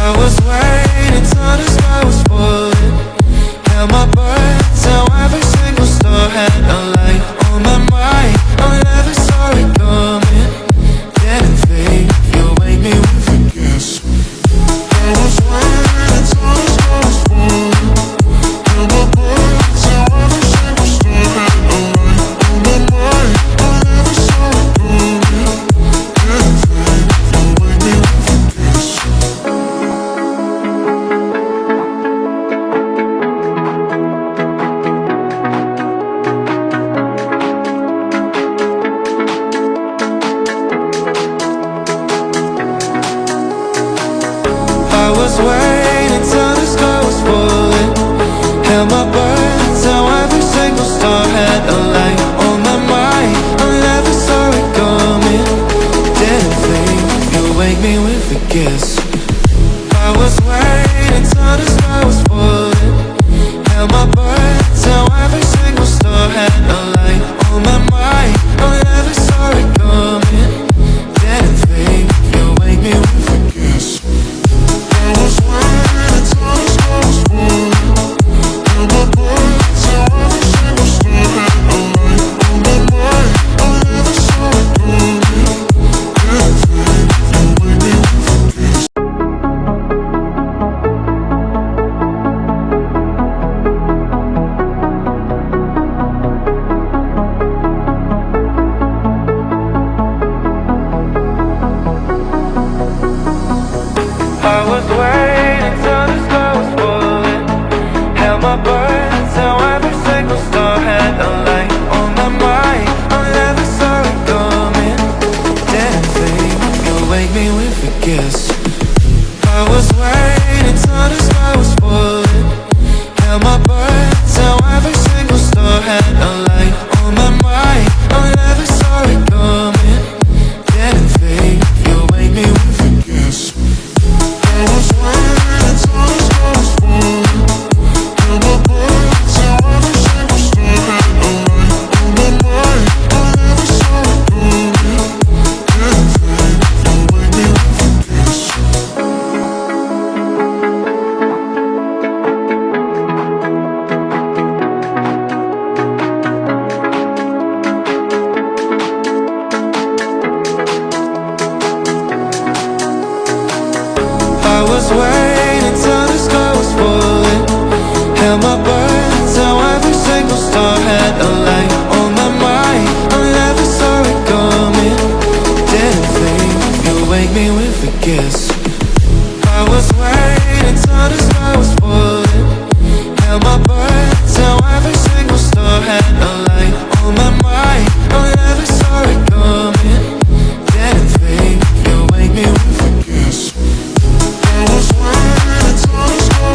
I was waiting till the sky was falling. Held my breath till every single star had a light on my mind. I never saw it coming. Didn't think you'd wake me with a kiss. I was waiting till the sky was falling. Held my breath till every single star had a light on my mind. I never saw it coming. Didn't think you'd wake me with a kiss. I was waiting till the sky was falling. Held my breath till every single star had a light on my mind. I never saw it coming. Didn't think you'd wake me with a kiss. I was waiting till the sky was falling. Held my breath till every single star had a light on my mind. I never saw it coming. Didn't think you'd wake me with a kiss. I was waiting till the sky was falling. Held my breath till every single star had a light on my mind. I never saw it coming. Didn't think you'd wake me with a kiss. I was waiting till the sky was falling. Held my breath till every single star had a light on my mind. I never saw it coming. Didn't think you'd wake me with a kiss. I was waiting till the sky was falling. Held my breath till every single star had a light on my mind. I never saw it coming. Didn't think you'd wake me with a kiss. I was waiting till the sky was falling. Held my breath till every single star had a light on my mind. I never saw it coming. Didn't think you'd wake me with a kiss. I was waiting till the sky was falling. Held my breath till every single star had a light on my mind. I never saw it coming. Didn't think you'd wake me with a kiss. I was waiting till the sky was falling. Held my breath till every single star had a light on my mind. I never saw it coming. Didn't think you'd wake me with a kiss. I was waiting till the sky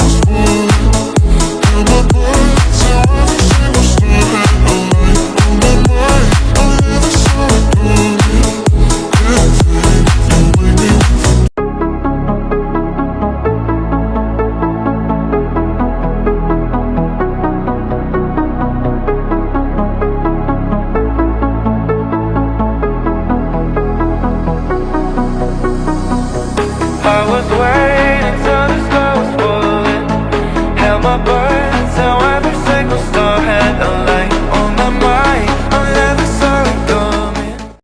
was falling. Held my breath till every single star had a light on my mind. I never saw it coming. Didn't think you'd wake me with a kiss. I was waiting till the sky was falling. Held my breath till every